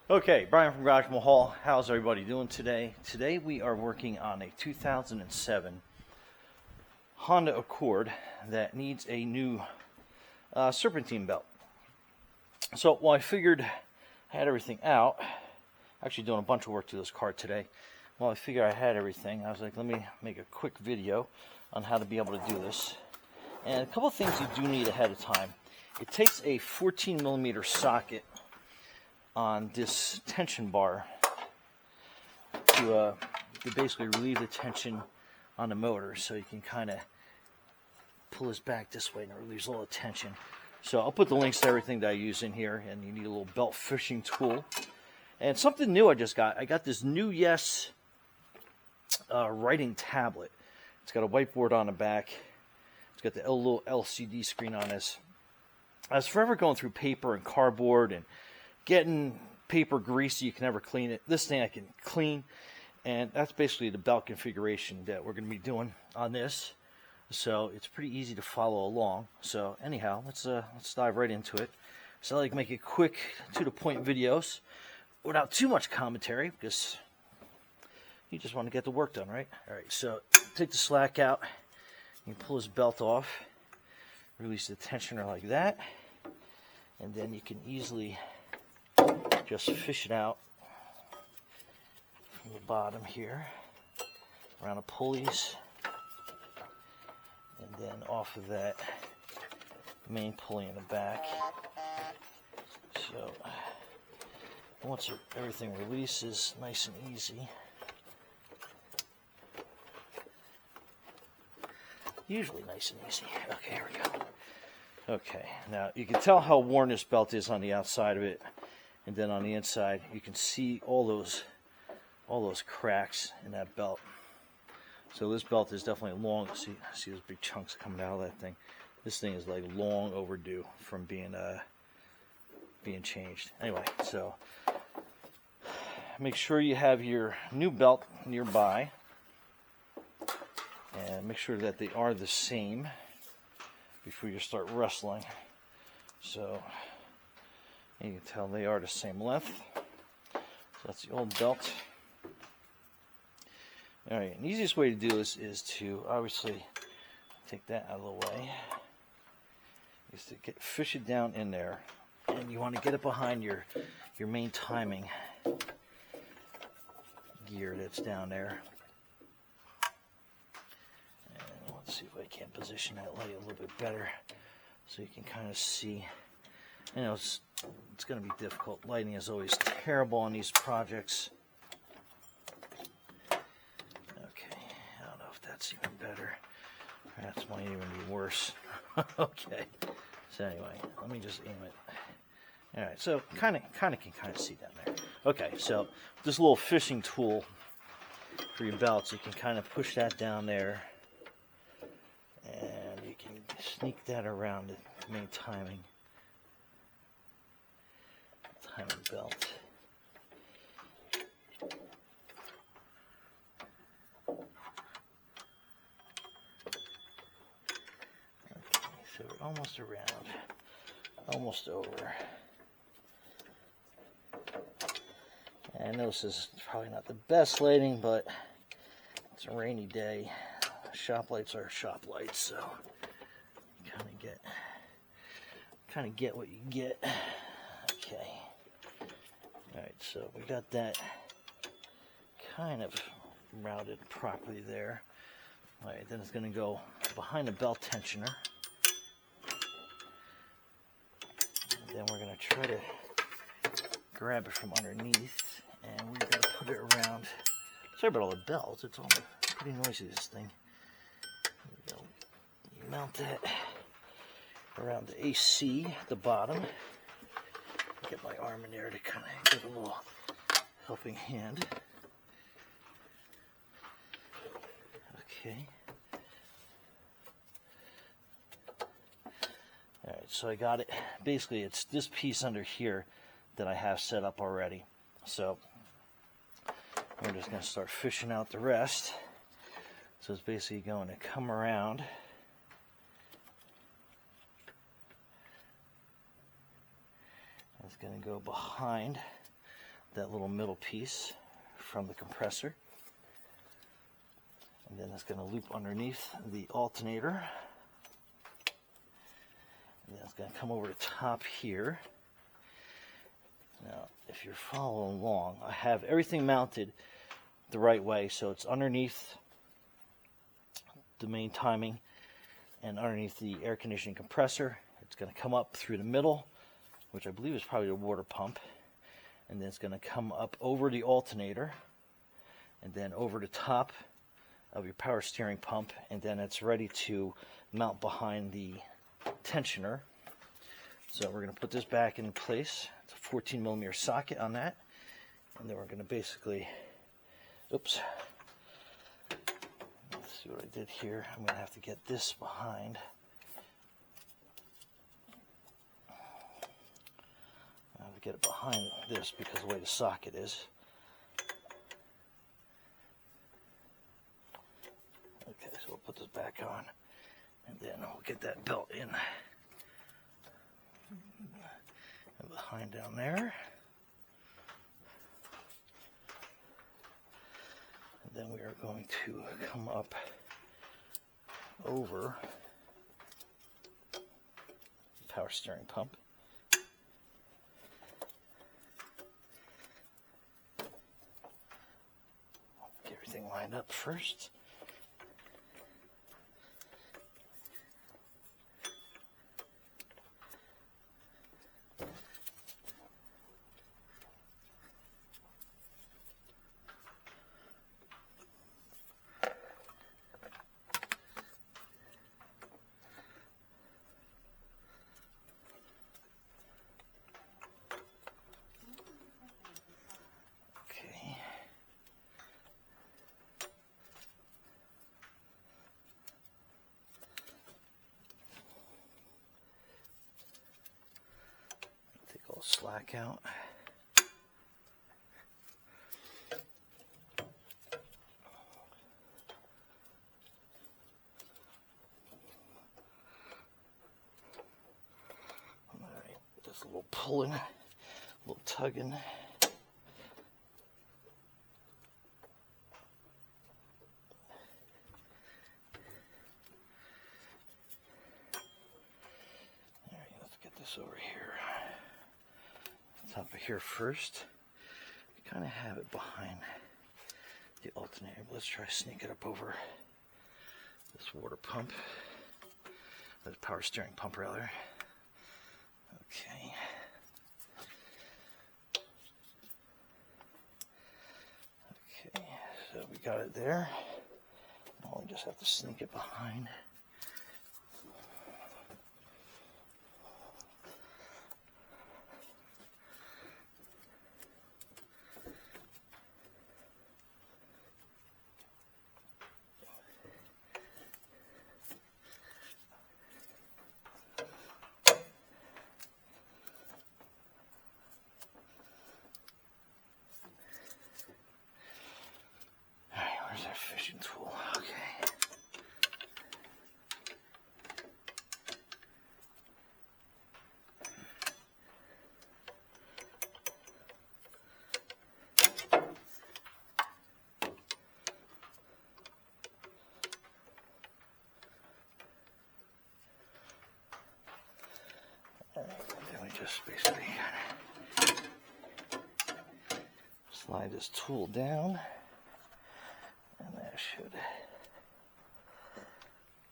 Okay, Brian from Garage Mahal. How's everybody doing today? Today we are working on a 2007 Honda Accord that needs a new Serpentine belt. So while I figured I had everything out, actually doing a bunch of work to this car today, while I figured I had everything, I was like, let me make a quick video on how to be able to do this. And a couple of things you do need ahead of time. It takes a 14 millimeter socket on this tension bar to basically relieve the tension on the motor, so you can kind of pull this back this way and it relieves all the tension. So I'll put the links to everything that I use in here, and you need a little belt fishing tool. And something new I just got. I got this new Yes writing tablet. It's got a whiteboard on the back. It's got the little LCD screen on this. I was forever going through paper and cardboard and getting paper greasy. You can never clean it. This thing I can clean, and that's basically the belt configuration that we're going to be doing on this. So it's pretty easy to follow along. So anyhow, let's dive right into it. So I like to make it quick, to the point videos without too much commentary, because you just want to get the work done, right? All right, so take the slack out. You pull this belt off, release the tensioner like that, and then you can easily just fish it out from the bottom here, around the pulleys, and then off of that main pulley in the back. So once everything releases, nice and easy. Usually nice and easy. Okay, here we go. Okay, now you can tell how worn this belt is on the outside of it. And then on the inside, you can see all those cracks in that belt. So this belt is definitely long. See those big chunks coming out of that thing. This thing is like long overdue from being changed. Anyway, so make sure you have your new belt nearby, and make sure that they are the same before you start wrestling. So you can tell they are the same length. So that's the old belt. Alright, the easiest way to do this is to obviously take that out of the way. Is to fish it down in there. And you want to get it behind your main timing gear that's down there. And let's see if I can position that light a little bit better so you can kind of see. You know, it's going to be difficult. Lighting is always terrible on these projects. Okay, I don't know if that's even better. Perhaps might even be worse. Okay, so anyway, let me just aim it. All right, so kind of can see down there. Okay, so this little fishing tool for your belts, you can kind of push that down there, and you can sneak that around the main timing belt. Okay, so we're almost around, almost over. And I know this is probably not the best lighting, but it's a rainy day. Shop lights are shop lights, so you kind of get what you get. Okay. Alright, so we got that kind of routed properly there. Alright, then it's going to go behind the belt tensioner. And then we're going to try to grab it from underneath, and we're going to put it around. Sorry about all the bells, it's all pretty noisy, this thing. There we go. You mount that around the AC at the bottom. Get my arm in there to kind of give a little helping hand. Okay. Alright, so I got it. Basically, it's this piece under here that I have set up already. So we're just going to start fishing out the rest. So it's basically going to come around. It's going to go behind that little middle piece from the compressor. And then it's going to loop underneath the alternator. And then it's going to come over the top here. Now, if you're following along, I have everything mounted the right way, so it's underneath the main timing and underneath the air conditioning compressor. It's going to come up through the middle, which I believe is probably the water pump, and then it's going to come up over the alternator and then over the top of your power steering pump, and then it's ready to mount behind the tensioner. So we're going to put this back in place. It's a 14 millimeter socket on that, and then we're going to basically, oops, let's see what I did here. I'm going to have to get this behind. I have to get it behind this because of the way the socket is. Okay, so we'll put this back on, and then we'll get that belt in and behind down there. And then we are going to come up over the power steering pump. Get everything lined up first. Slack out. All right, just a little pulling, a little tugging. All right, let's get this over here. Top of here first. You kind of have it behind the alternator. Let's try to sneak it up over this water pump, or the power steering pump rather. Okay. Okay, so we got it there. Now we just have to sneak it behind. Where's our fishing tool? Okay. Alright, then we just basically slide this tool down. And that should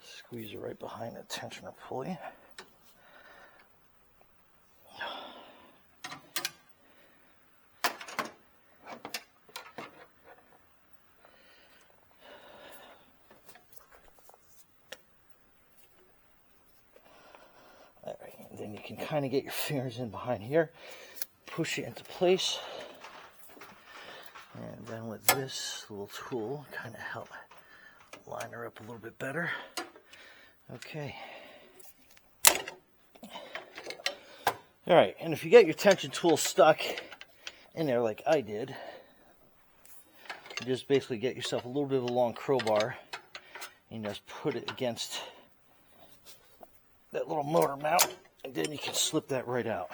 squeeze it right behind the tensioner pulley. Alright, and then you can kind of get your fingers in behind here, push it into place. And then with this little tool, kind of help line her up a little bit better. Okay. All right, and if you get your tension tool stuck in there like I did, you just basically get yourself a little bit of a long crowbar and just put it against that little motor mount, and then you can slip that right out.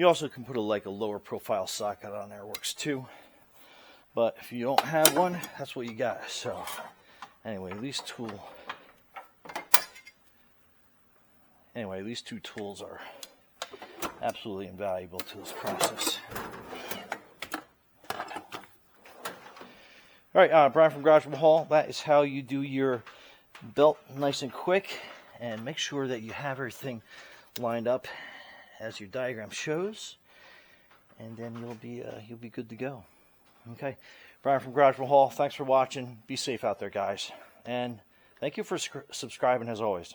You also can put a lower profile socket on there, works too. But if you don't have one, that's what you got. So anyway, these two tools are absolutely invaluable to this process. All right, Brian from Garage Hall. That is how you do your belt nice and quick, and make sure that you have everything lined up as your diagram shows, and then you'll be good to go. Okay, Brian from Garage Hall. Thanks for watching. Be safe out there, guys, and thank you for subscribing as always.